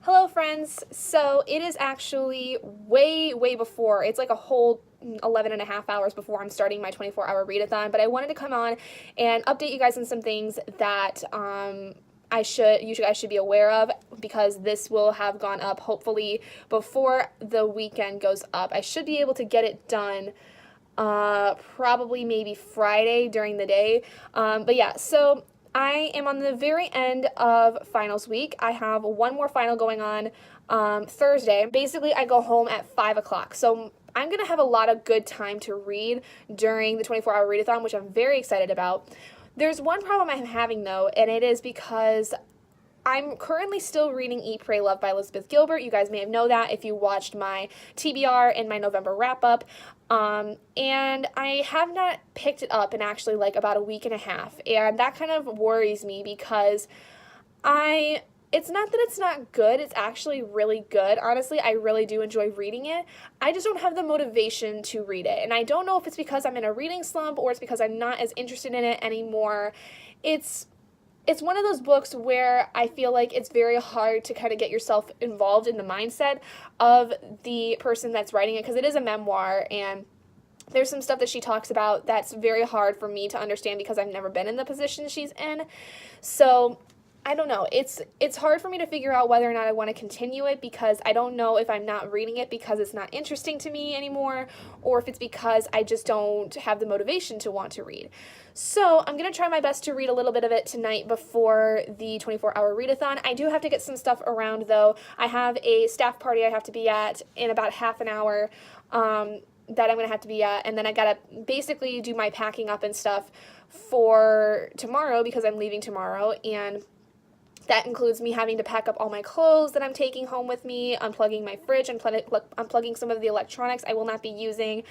Hello friends, so it is actually way before, it's like a whole 11 and a half hours before I'm starting my 24-hour readathon, but I wanted to come on and update you guys on some things that you guys should be aware of, because this will have gone up hopefully before the weekend goes up. I should be able to get it done probably maybe Friday during the day. But yeah, so I am on the very end of finals week. I have one more final going on Thursday. Basically, I go home at 5 o'clock. So I'm going to have a lot of good time to read during the 24-hour readathon, which I'm very excited about. There's one problem I'm having, though, and it is because I'm currently still reading Eat, Pray, Love by Elizabeth Gilbert. You guys may have known that if you watched my TBR and my November wrap-up. And I have not picked it up in actually like about a week and a half. And that kind of worries me because it's not that it's not good, it's actually really good. Honestly, I really do enjoy reading it. I just don't have the motivation to read it. And I don't know if it's because I'm in a reading slump or it's because I'm not as interested in it anymore. It's one of those books where I feel like it's very hard to kind of get yourself involved in the mindset of the person that's writing it, because it is a memoir, and there's some stuff that she talks about that's very hard for me to understand because I've never been in the position she's in. So I don't know. It's hard for me to figure out whether or not I want to continue it, because I don't know if I'm not reading it because it's not interesting to me anymore, or if it's because I just don't have the motivation to want to read. So I'm going to try my best to read a little bit of it tonight before the 24-hour readathon. I do have to get some stuff around, though. I have a staff party I have to be at in about half an hour that I'm going to have to be at, and then I got to basically do my packing up and stuff for tomorrow because I'm leaving tomorrow, and that includes me having to pack up all my clothes that I'm taking home with me, unplugging my fridge, and unplugging some of the electronics I will not be using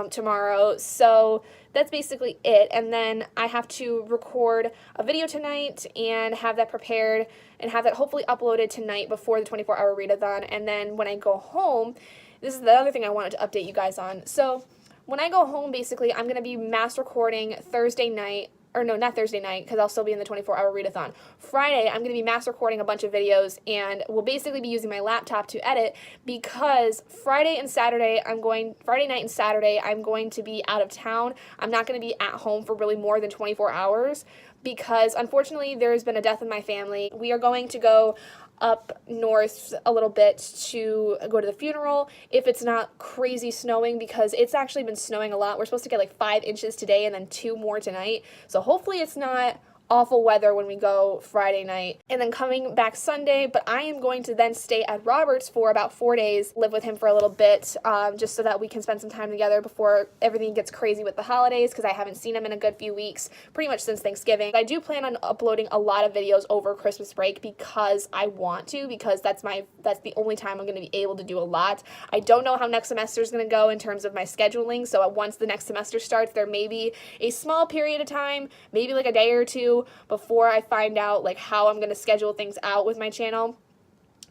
tomorrow. So that's basically it. And then I have to record a video tonight and have that prepared and have that hopefully uploaded tonight before the 24-hour readathon. And then when I go home, this is the other thing I wanted to update you guys on. So when I go home, basically, I'm going to be mass recording Thursday night. Or no, not Thursday night, because I'll still be in the 24-hour readathon. Friday, I'm going to be mass recording a bunch of videos, and will basically be using my laptop to edit, because Friday night and Saturday, I'm going to be out of town. I'm not going to be at home for really more than 24 hours, because unfortunately, there's been a death in my family. We are going to go up north a little bit to go to the funeral if it's not crazy snowing, because it's actually been snowing a lot. We're supposed to get like 5 inches today and then 2 more tonight, so hopefully it's not awful weather when we go Friday night, and then coming back Sunday. But I am going to then stay at Robert's for about 4 days, live with him for a little bit, just so that we can spend some time together before everything gets crazy with the holidays, because I haven't seen him in a good few weeks, pretty much since Thanksgiving. I do plan on uploading a lot of videos over Christmas break because I want to, because that's the only time I'm going to be able to do a lot. I don't know how next semester is going to go in terms of my scheduling, so once the next semester starts, there may be a small period of time, maybe like a day or two, before I find out like how I'm going to schedule things out with my channel.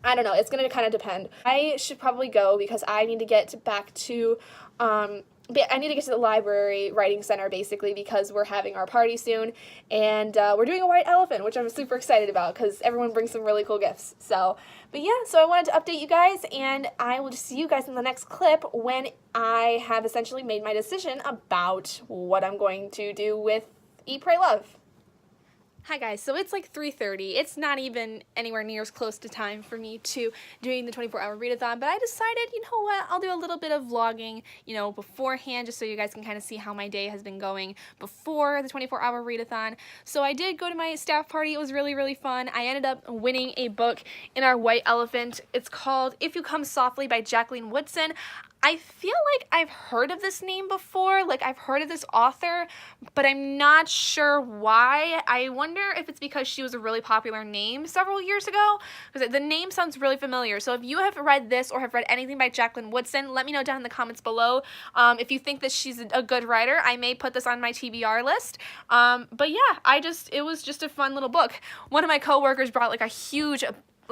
I don't know. It's going to kind of depend. I should probably go because I need to get back to I need to get to the library writing center, basically, because we're having our party soon, and we're doing a white elephant, which I'm super excited about because everyone brings some really cool gifts. So, but yeah, so I wanted to update you guys, and I will just see you guys in the next clip when I have essentially made my decision about what I'm going to do with Eat, Pray, Love. Hi guys, so it's like 3:30. It's not even anywhere near as close to time for me to doing the 24-hour readathon, but I decided, you know what, I'll do a little bit of vlogging, beforehand, just so you guys can kind of see how my day has been going before the 24-hour readathon. So I did go to my staff party. It was really fun. I ended up winning a book in our white elephant. It's called If You Come Softly by Jacqueline Woodson. I feel like I've heard of this name before, like I've heard of this author, but I'm not sure why. I wonder if it's because she was a really popular name several years ago, because the name sounds really familiar. So if you have read this or have read anything by Jacqueline Woodson, let me know down in the comments below. If you think that she's a good writer, I may put this on my TBR list. But yeah, it was just a fun little book. One of my coworkers brought like a huge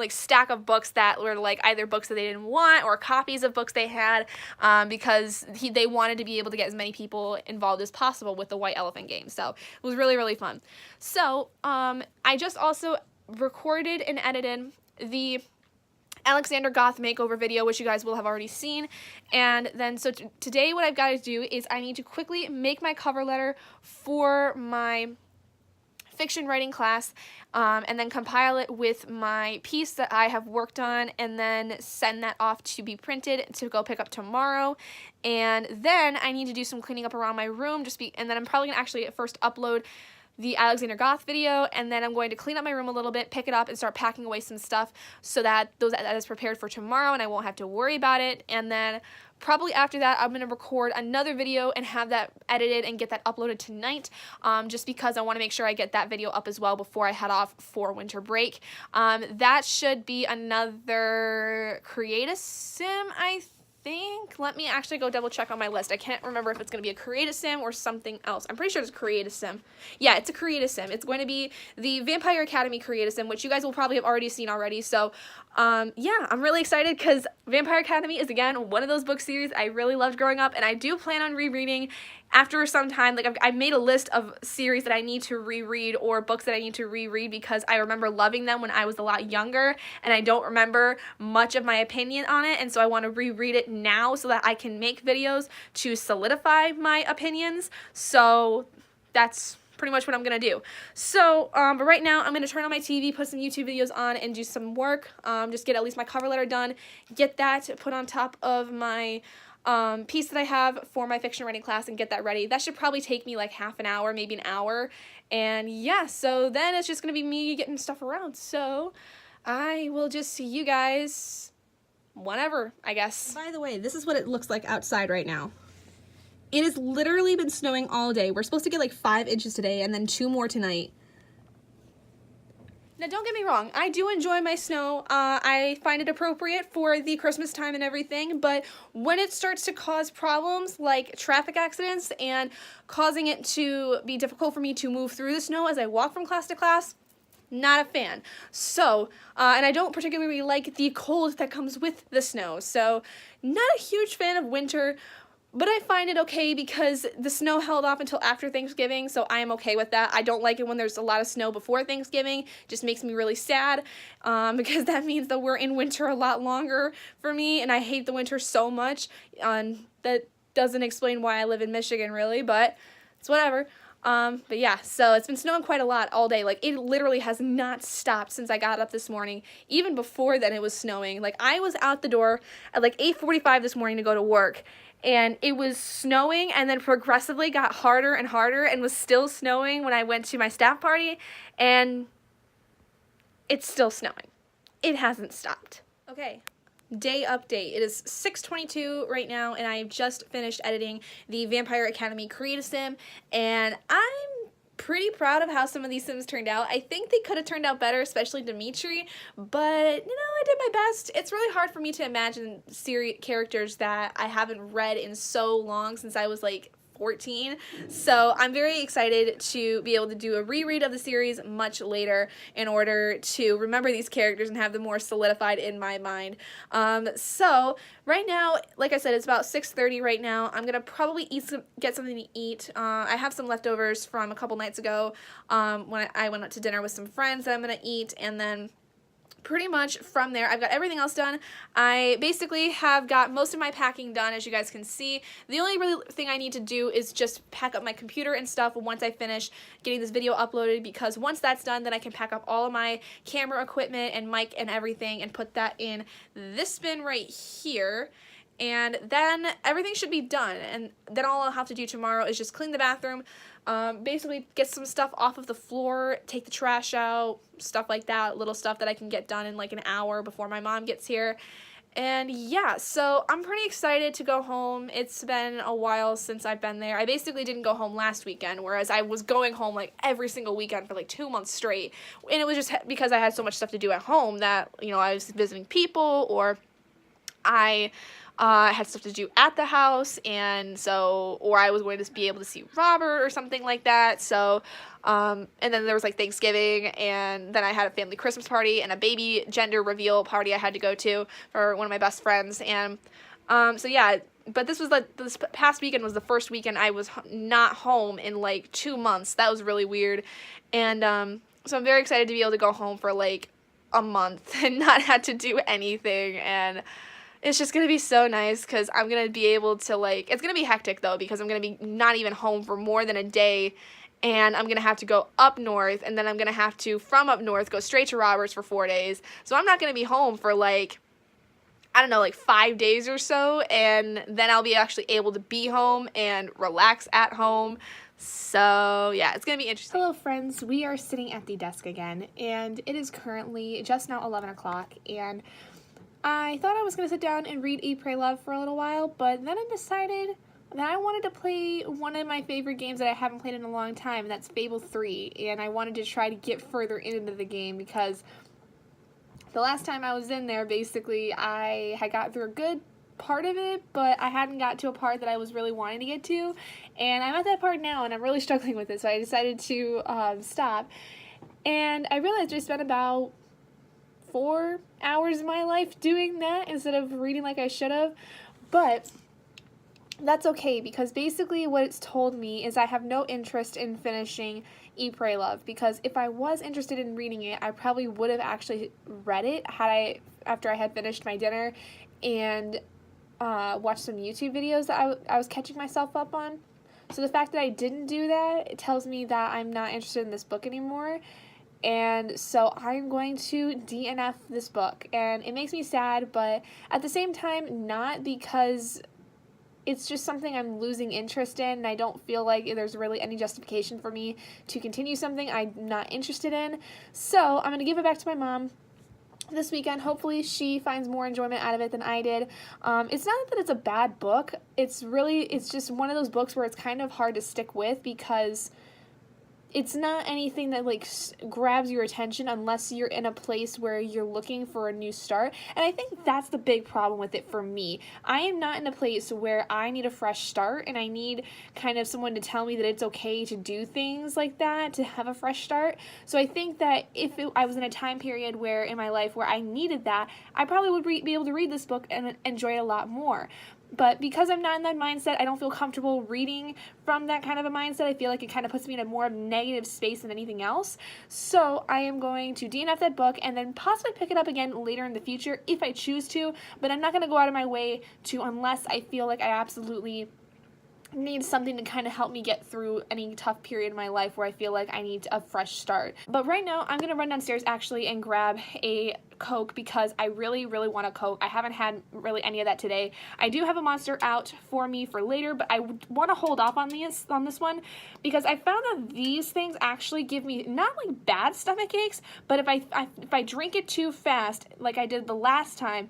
stack of books that were like either books that they didn't want or copies of books they had, because they wanted to be able to get as many people involved as possible with the White Elephant game. So it was really fun. So I just also recorded and edited the Alexander Goth makeover video, which you guys will have already seen. And then so today what I've got to do is I need to quickly make my cover letter for my fiction writing class, and then compile it with my piece that I have worked on, and then send that off to be printed to go pick up tomorrow. And then I need to do some cleaning up around my room, and then I'm probably gonna actually at first upload the Alexander Goth video, and then I'm going to clean up my room a little bit, pick it up, and start packing away some stuff so that that is prepared for tomorrow and I won't have to worry about it. And then probably after that, I'm going to record another video and have that edited and get that uploaded tonight, just because I want to make sure I get that video up as well before I head off for winter break. That should be another Create a Sim, I think. Let me actually go double check on my list. I can't remember if it's going to be a Create a Sim or something else. I'm pretty sure it's Create a Sim. Yeah, it's a Create a Sim. It's going to be the Vampire Academy Create a Sim, which you guys will probably have already seen already. So, yeah, I'm really excited because Vampire Academy is, again, one of those book series I really loved growing up, and I do plan on rereading after some time. Like, I've made a list of series that I need to reread or books that I need to reread because I remember loving them when I was a lot younger, and I don't remember much of my opinion on it, and so I want to reread it now so that I can make videos to solidify my opinions. So that's pretty much what I'm gonna do. So, but right now I'm gonna turn on my TV, put some YouTube videos on, and do some work. Just get at least my cover letter done, get that put on top of my piece that I have for my fiction writing class, and get that ready. That should probably take me like half an hour, maybe an hour. And yeah, so then it's just gonna be me getting stuff around. So I will just see you guys whenever, I guess. By the way, this is what it looks like outside right now. It has literally been snowing all day. We're supposed to get like 5 inches today and then 2 more tonight. Now, don't get me wrong, I do enjoy my snow. I find it appropriate for the Christmas time and everything, but when it starts to cause problems like traffic accidents and causing it to be difficult for me to move through the snow as I walk from class to class, not a fan. So, and I don't particularly like the cold that comes with the snow, so not a huge fan of winter. But I find it okay because the snow held off until after Thanksgiving, so I am okay with that. I don't like it when there's a lot of snow before Thanksgiving. It just makes me really sad, because that means that we're in winter a lot longer for me, and I hate the winter so much. That doesn't explain why I live in Michigan, really, but it's whatever. But yeah, so it's been snowing quite a lot all day. Like, it literally has not stopped since I got up this morning. Even before then, it was snowing. Like, I was out the door at like 8:45 this morning to go to work, and it was snowing and then progressively got harder and harder and was still snowing when I went to my staff party, and it's still snowing. It hasn't stopped. Okay, day update. It is 6:22 right now, and I just finished editing the Vampire Academy Create a Sim, and I'm pretty proud of how some of these Sims turned out. I think they could have turned out better, especially Dimitri, but, you know, I did my best. It's really hard for me to imagine characters that I haven't read in so long, since I was, like, 14. So I'm very excited to be able to do a reread of the series much later in order to remember these characters and have them more solidified in my mind. So right now, like I said, it's about 6:30 right now. I'm gonna probably get something to eat. I have some leftovers from a couple nights ago when I went out to dinner with some friends that I'm gonna eat, and then pretty much from there, I've got everything else done. I basically have got most of my packing done, as you guys can see. The only really thing I need to do is just pack up my computer and stuff once I finish getting this video uploaded, because once that's done, then I can pack up all of my camera equipment and mic and everything and put that in this bin right here. And then everything should be done, and then all I'll have to do tomorrow is just clean the bathroom, basically get some stuff off of the floor, take the trash out, stuff like that, little stuff that I can get done in like an hour before my mom gets here. And yeah, so I'm pretty excited to go home. It's been a while since I've been there. I basically didn't go home last weekend, whereas I was going home like every single weekend for like 2 months straight. And it was just because I had so much stuff to do at home that, you know, I was visiting people, or I had stuff to do at the house, and so, or I was going to be able to see Robert or something like that. So, and then there was like Thanksgiving, and then I had a family Christmas party and a baby gender reveal party I had to go to for one of my best friends. And so yeah, but this past weekend was the first weekend I was not home in like 2 months. That was really weird. And so I'm very excited to be able to go home for like a month and not had to do anything, and it's just going to be so nice because I'm going to be able to, like, it's going to be hectic, though, because I'm going to be not even home for more than a day, and I'm going to have to go up north, and then I'm going to have to, from up north, go straight to Roberts for 4 days. So I'm not going to be home for, like, I don't know, like 5 days or so, and then I'll be actually able to be home and relax at home. So, yeah, it's going to be interesting. Hello, friends. We are sitting at the desk again, and it is currently just now 11 o'clock, and I thought I was going to sit down and read Eat, Pray, Love for a little while, but then I decided that I wanted to play one of my favorite games that I haven't played in a long time, and that's Fable 3, and I wanted to try to get further into the game because the last time I was in there, basically, I had got through a good part of it, but I hadn't got to a part that I was really wanting to get to, and I'm at that part now, and I'm really struggling with it, so I decided to stop, and I realized I spent about 4 hours of my life doing that instead of reading like I should have, but that's okay because basically what it's told me is I have no interest in finishing Eat, Pray, Love, because if I was interested in reading it, I probably would have actually read it after I had finished my dinner and watched some YouTube videos that I was catching myself up on. So the fact that I didn't do that, it tells me that I'm not interested in this book anymore. And so I'm going to DNF this book, and it makes me sad, but at the same time, not, because it's just something I'm losing interest in, and I don't feel like there's really any justification for me to continue something I'm not interested in. So I'm going to give it back to my mom this weekend. Hopefully she finds more enjoyment out of it than I did. It's not that it's a bad book. It's just one of those books where it's kind of hard to stick with because it's not anything that, like, grabs your attention unless you're in a place where you're looking for a new start. And I think that's the big problem with it for me. I am not in a place where I need a fresh start, and I need kind of someone to tell me that it's okay to do things like that, to have a fresh start. So I think that if I was in a time period where in my life where I needed that, I probably would be able to read this book and enjoy it a lot more. But because I'm not in that mindset, I don't feel comfortable reading from that kind of a mindset. I feel like it kind of puts me in a more negative space than anything else. So I am going to DNF that book and then possibly pick it up again later in the future if I choose to. But I'm not going to go out of my way to unless I feel like I absolutely need something to kind of help me get through any tough period in my life where I feel like I need a fresh start. But right now, I'm going to run downstairs actually and grab a Coke because I really, really want a Coke. I haven't had really any of that today. I do have a Monster out for me for later, but I want to hold off on this one because I found that these things actually give me not like bad stomach aches, but if I drink it too fast, like I did the last time,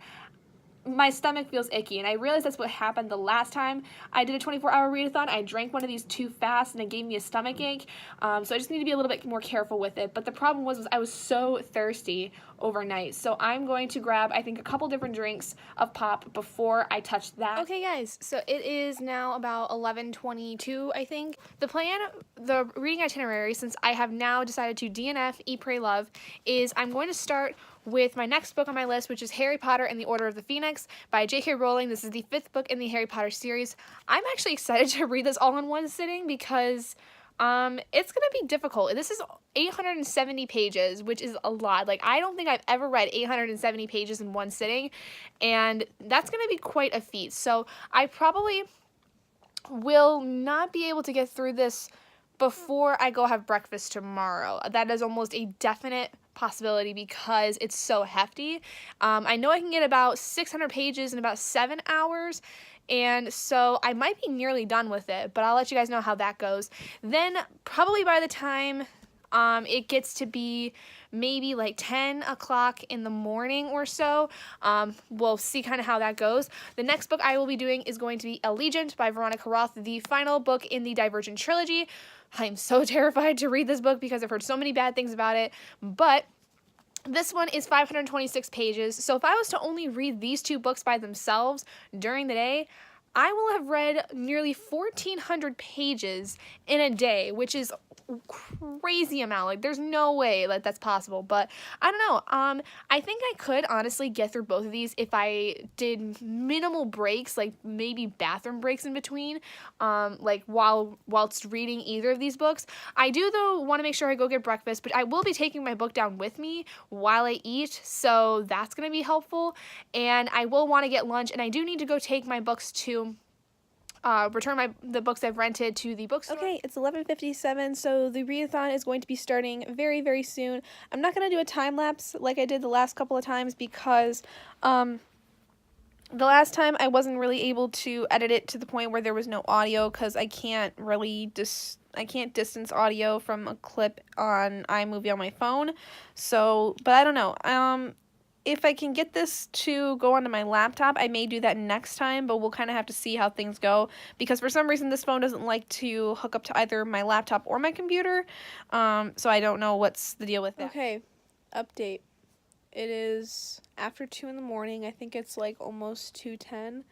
my stomach feels icky, and I realized that's what happened the last time I did a 24-hour readathon. I drank one of these too fast, and it gave me a stomach ache, so I just need to be a little bit more careful with it. But the problem was I was so thirsty overnight, so I'm going to grab, I think, a couple different drinks of pop before I touch that. Okay, guys, so it is now about 11:22, I think. The reading itinerary, since I have now decided to DNF Eat, Pray, Love, is I'm going to start with my next book on my list, which is Harry Potter and the Order of the Phoenix by J.K. Rowling. This is the 5th book in the Harry Potter series. I'm actually excited to read this all in one sitting because it's going to be difficult. This is 870 pages, which is a lot. Like, I don't think I've ever read 870 pages in one sitting, and that's going to be quite a feat. So I probably will not be able to get through this before I go have breakfast tomorrow. That is almost a definite possibility because it's so hefty. I know I can get about 600 pages in about 7 hours, and so I might be nearly done with it, but I'll let you guys know how that goes. Then probably by the time it gets to be maybe like 10 o'clock in the morning or so, we'll see kind of how that goes. The next book I will be doing is going to be Allegiant by Veronica Roth, the final book in the Divergent trilogy. I'm so terrified to read this book because I've heard so many bad things about it, but this one is 526 pages, so if I was to only read these two books by themselves during the day, I will have read nearly 1,400 pages in a day, which is crazy amount. Like, there's no way that that's possible, but I don't know. I think I could honestly get through both of these if I did minimal breaks, like maybe bathroom breaks in between, like whilst reading either of these books. I do, though, want to make sure I go get breakfast, but I will be taking my book down with me while I eat, so that's going to be helpful, and I will want to get lunch, and I do need to go take my books to return the books I've rented to the bookstore. Okay, it's 11:57, so the readathon is going to be starting very, very soon. I'm not going to do a time lapse like I did the last couple of times because the last time I wasn't really able to edit it to the point where there was no audio because I can't really I can't distance audio from a clip on iMovie on my phone. So, but I don't know. If I can get this to go onto my laptop, I may do that next time, but we'll kind of have to see how things go, because for some reason this phone doesn't like to hook up to either my laptop or my computer, so I don't know what's the deal with that. Okay, update. It is after 2 in the morning. I think it's like almost 2:10,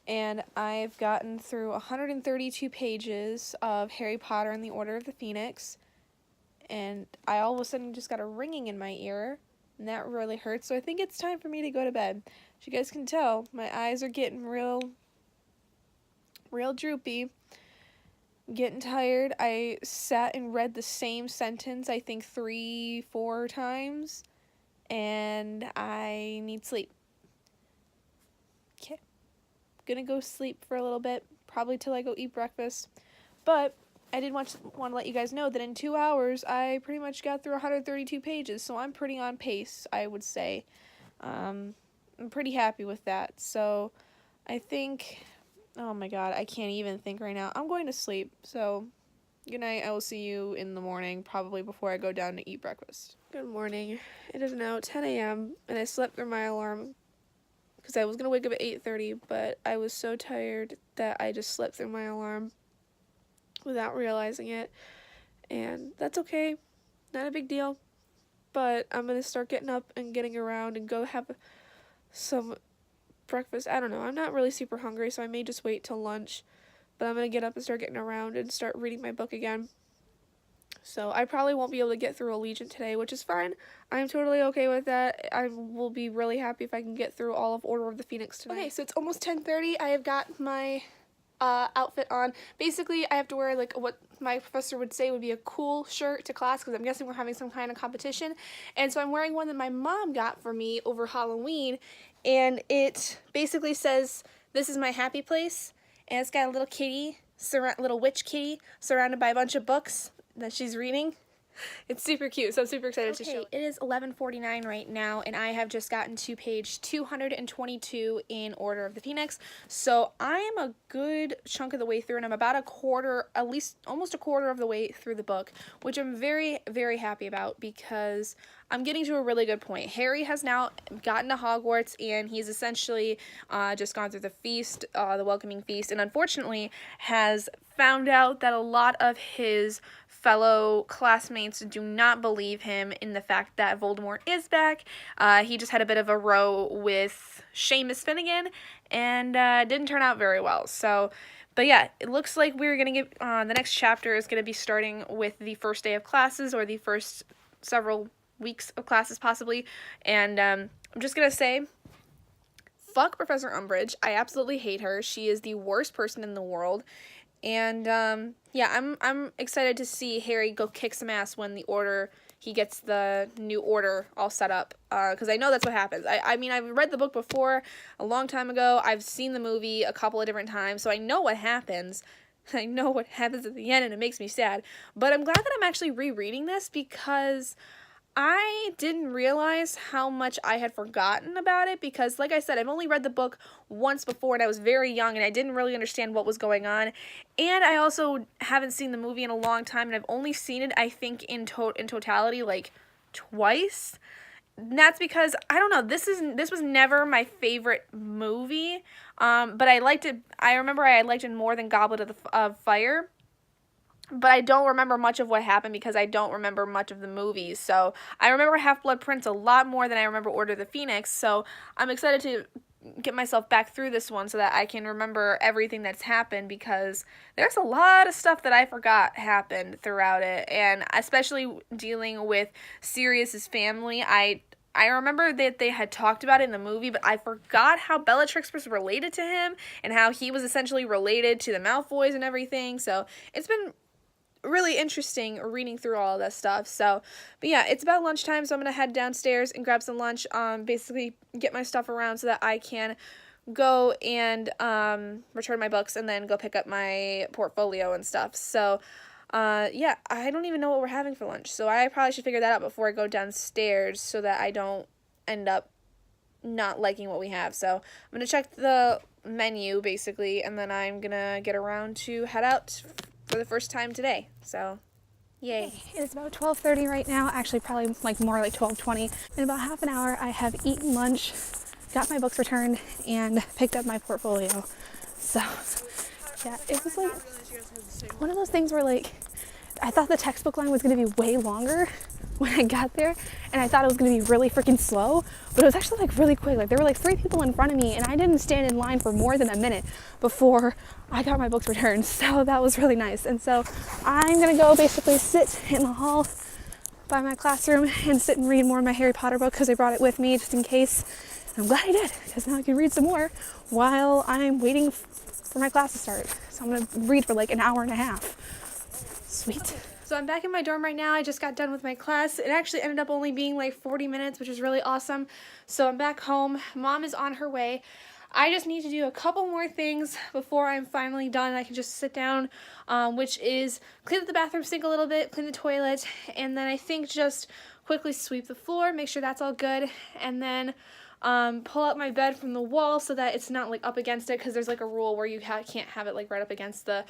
and I've gotten through 132 pages of Harry Potter and the Order of the Phoenix, and I all of a sudden just got a ringing in my ear. And that really hurts, so I think it's time for me to go to bed. As you guys can tell, my eyes are getting real droopy. I'm getting tired. I sat and read the same sentence, I think 3-4 times, and I need sleep. Okay. Gonna go sleep for a little bit, probably till I go eat breakfast. But I did want to let you guys know that in 2 hours, I pretty much got through 132 pages, so I'm pretty on pace, I would say. I'm pretty happy with that, so I think, oh my god, I can't even think right now. I'm going to sleep, so good night. I will see you in the morning, probably before I go down to eat breakfast. Good morning. It is now 10 a.m., and I slept through my alarm because I was going to wake up at 8:30, but I was so tired that I just slept through my alarm without realizing it, and that's okay, not a big deal, but I'm gonna start getting up and getting around and go have some breakfast. I don't know, I'm not really super hungry, so I may just wait till lunch, but I'm gonna get up and start getting around and start reading my book again. So I probably won't be able to get through Allegiant today, which is fine. I'm totally okay with that. I will be really happy if I can get through all of Order of the Phoenix tonight. Okay, so it's almost 10:30. I have got my outfit on. Basically, I have to wear like what my professor would say would be a cool shirt to class, because I'm guessing we're having some kind of competition, and so I'm wearing one that my mom got for me over Halloween, and it basically says, "This is my happy place," and it's got a little kitty, little witch kitty, surrounded by a bunch of books that she's reading. It's super cute, so I'm super excited to show it. It is 11:49 right now, and I have just gotten to page 222 in Order of the Phoenix, so I'm a good chunk of the way through, and I'm about a quarter, at least almost a quarter of the way through the book, which I'm very, very happy about, because I'm getting to a really good point. Harry has now gotten to Hogwarts, and he's essentially just gone through the feast, the welcoming feast, and unfortunately has found out that a lot of his fellow classmates do not believe him in the fact that Voldemort is back. He just had a bit of a row with Seamus Finnegan, and didn't turn out very well. So, but yeah, it looks like we're going to get, the next chapter is going to be starting with the first day of classes, or the first several weeks of classes possibly, and I'm just going to say, fuck Professor Umbridge. I absolutely hate her. She is the worst person in the world. And yeah, I'm excited to see Harry go kick some ass when he gets the new order all set up, because I know that's what happens. I mean, I've read the book before a long time ago. I've seen the movie a couple of different times, so I know what happens. I know what happens at the end, and it makes me sad. But I'm glad that I'm actually rereading this, because I didn't realize how much I had forgotten about it, because, like I said, I've only read the book once before, and I was very young, and I didn't really understand what was going on, and I also haven't seen the movie in a long time, and I've only seen it, I think, in totality, like, twice. And that's because, I don't know, this was never my favorite movie, but I liked it. I remember I liked it more than Goblet of Fire. But I don't remember much of what happened, because I don't remember much of the movies. So I remember Half-Blood Prince a lot more than I remember Order of the Phoenix. So I'm excited to get myself back through this one so that I can remember everything that's happened, because there's a lot of stuff that I forgot happened throughout it, and especially dealing with Sirius's family. I remember that they had talked about it in the movie, but I forgot how Bellatrix was related to him and how he was essentially related to the Malfoys and everything. So it's been really interesting reading through all of that stuff. So, but yeah, it's about lunchtime, so I'm gonna head downstairs and grab some lunch, basically get my stuff around so that I can go and return my books and then go pick up my portfolio and stuff. So yeah, I don't even know what we're having for lunch, so I probably should figure that out before I go downstairs so that I don't end up not liking what we have. So I'm gonna check the menu basically, and then I'm gonna get around to head out for the first time today. So yay. It's about 12:30 right now, actually probably like more like 12:20. In about half an hour I have eaten lunch, got my books returned, and picked up my portfolio. So yeah, it was like one of those things where like I thought the textbook line was going to be way longer when I got there, and I thought it was going to be really freaking slow, but it was actually like really quick. Like there were like 3 people in front of me, and I didn't stand in line for more than a minute before I got my books returned. So that was really nice. And so I'm going to go basically sit in the hall by my classroom and sit and read more of my Harry Potter book because I brought it with me just in case. And I'm glad I did, because now I can read some more while I'm waiting for my class to start. So I'm going to read for like an hour and a half. Sweet. So I'm back in my dorm right now. I just got done with my class. It actually ended up only being like 40 minutes, which is really awesome. So I'm back home. Mom is on her way. I just need to do a couple more things before I'm finally done. I can just sit down, which is clean up the bathroom sink a little bit, clean the toilet, and then I think just quickly sweep the floor, make sure that's all good, and then pull out my bed from the wall so that it's not like up against it, because there's like a rule where you can't have it like right up against the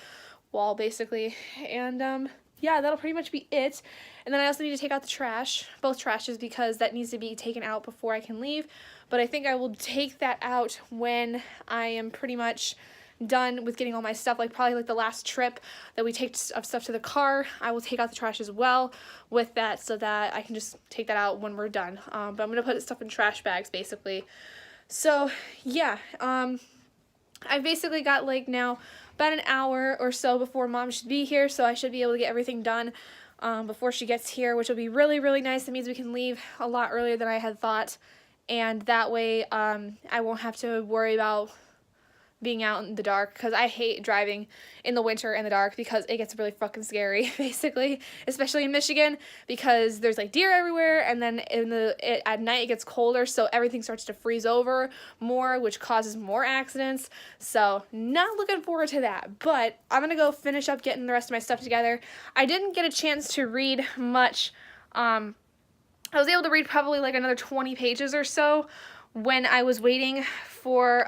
wall basically. And yeah, that'll pretty much be it. And then I also need to take out the trash, both trashes, because that needs to be taken out before I can leave. But I think I will take that out when I am pretty much done with getting all my stuff, like probably like the last trip that we take of stuff to the car. I will take out the trash as well with that so that I can just take that out when we're done. But I'm going to put stuff in trash bags basically. So yeah, I've basically got like now about an hour or so before Mom should be here, so I should be able to get everything done before she gets here, which will be really, really nice. That means we can leave a lot earlier than I had thought, and that way I won't have to worry about being out in the dark, because I hate driving in the winter in the dark because it gets really fucking scary basically, especially in Michigan, because there's like deer everywhere, and then at night it gets colder, so everything starts to freeze over more, which causes more accidents. So not looking forward to that, but I'm gonna go finish up getting the rest of my stuff together. I didn't get a chance to read much. I was able to read probably like another 20 pages or so when I was waiting for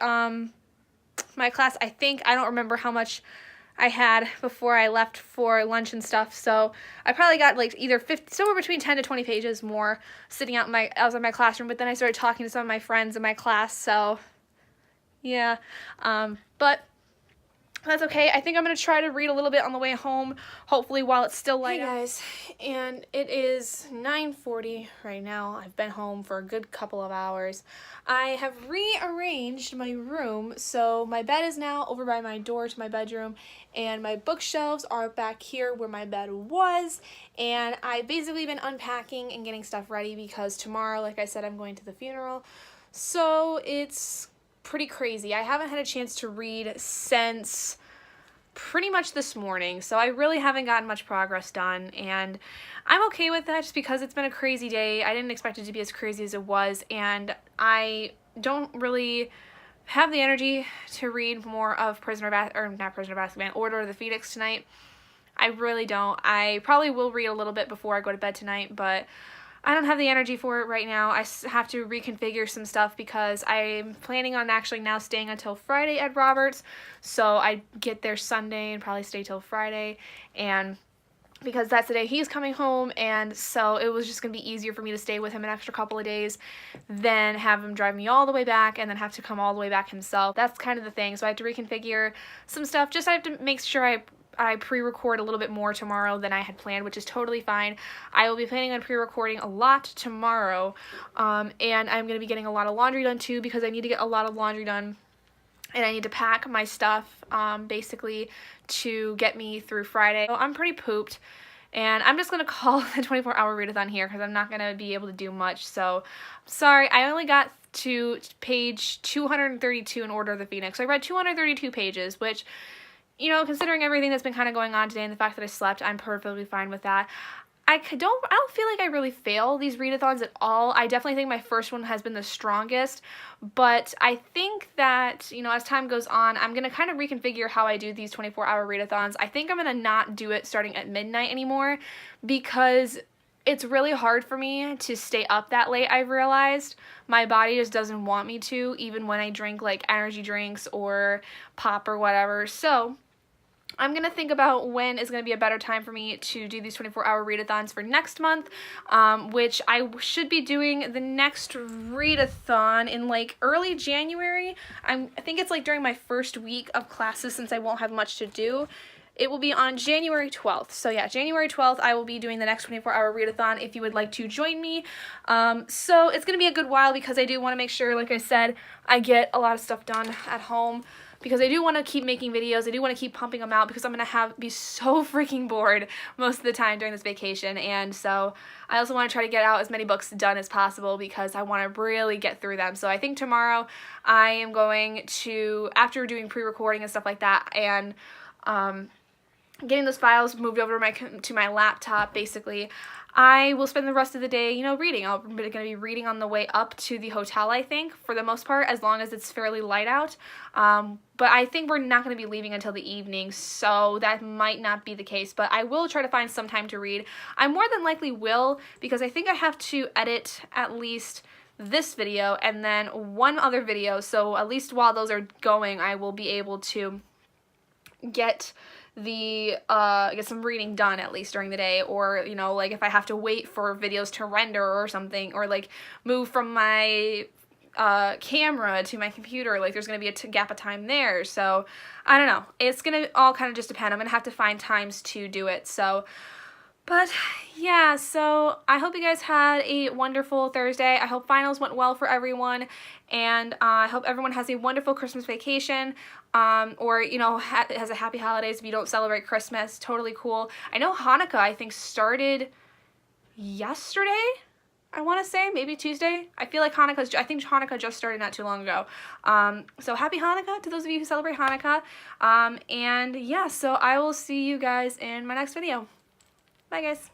my class. I don't remember how much I had before I left for lunch and stuff, so I probably got like either 50, somewhere between 10 to 20 pages more sitting out outside my classroom. But then I started talking to some of my friends in my class, so yeah, but that's okay. I think I'm going to try to read a little bit on the way home, hopefully while it's still light. Hey guys, and it is 9:40 right now. I've been home for a good couple of hours. I have rearranged my room, so my bed is now over by my door to my bedroom, and my bookshelves are back here where my bed was, and I've basically been unpacking and getting stuff ready because tomorrow, like I said, I'm going to the funeral, so it's pretty crazy. I haven't had a chance to read since pretty much this morning, so I really haven't gotten much progress done, and I'm okay with that just because it's been a crazy day. I didn't expect it to be as crazy as it was, and I don't really have the energy to read more of Order of the Phoenix tonight. I really don't. I probably will read a little bit before I go to bed tonight, but I don't have the energy for it right now. I have to reconfigure some stuff because I'm planning on actually now staying until Friday at Robert's. So I get there Sunday and probably stay till Friday, and because that's the day he's coming home, and so it was just going to be easier for me to stay with him an extra couple of days than have him drive me all the way back and then have to come all the way back himself. That's kind of the thing. So I have to reconfigure some stuff. Just I have to make sure I pre-record a little bit more tomorrow than I had planned, which is totally fine. I will be planning on pre-recording a lot tomorrow, and I'm going to be getting a lot of laundry done too, because I need to get a lot of laundry done, and I need to pack my stuff, basically, to get me through Friday. So I'm pretty pooped, and I'm just going to call the 24-hour readathon here, because I'm not going to be able to do much. So, sorry, I only got to page 232 in Order of the Phoenix. So I read 232 pages, which, you know, considering everything that's been kind of going on today and the fact that I slept, I'm perfectly fine with that. I don't feel like I really fail these readathons at all. I definitely think my first one has been the strongest, but I think that, you know, as time goes on, I'm going to kind of reconfigure how I do these 24-hour readathons. I think I'm going to not do it starting at midnight anymore, because it's really hard for me to stay up that late. I've realized my body just doesn't want me to, even when I drink like energy drinks or pop or whatever. So I'm going to think about when is going to be a better time for me to do these 24-hour readathons for next month, which I should be doing the next readathon in like early January. I think it's like during my first week of classes, since I won't have much to do. It will be on January 12th. So yeah, January 12th, I will be doing the next 24-hour readathon if you would like to join me. So it's going to be a good while, because I do want to make sure, like I said, I get a lot of stuff done at home, because I do want to keep making videos. I do want to keep pumping them out, because I'm going to be so freaking bored most of the time during this vacation. And so I also want to try to get out as many books done as possible, because I want to really get through them. So I think tomorrow I am going to, after doing pre-recording and stuff like that, and getting those files moved over to my laptop, basically, I will spend the rest of the day, you know, reading. I'm going to be reading on the way up to the hotel, I think, for the most part, as long as it's fairly light out. But I think we're not going to be leaving until the evening, so that might not be the case. But I will try to find some time to read. I more than likely will, because I think I have to edit at least this video and then one other video. So at least while those are going, I will be able to get some reading done at least during the day, or, you know, like if I have to wait for videos to render or something, or like move from my camera to my computer, like there's going to be a gap of time there. So I don't know, it's going to all kind of just depend. I'm going to have to find times to do it. So, but yeah, so I hope you guys had a wonderful Thursday. I hope finals went well for everyone, and I hope everyone has a wonderful Christmas vacation, or, you know, has a happy holidays if you don't celebrate Christmas. Totally cool. I know Hanukkah, I think, started yesterday, I want to say, maybe Tuesday. I think Hanukkah just started not too long ago. So happy Hanukkah to those of you who celebrate Hanukkah. And yeah, so I will see you guys in my next video. Bye, guys.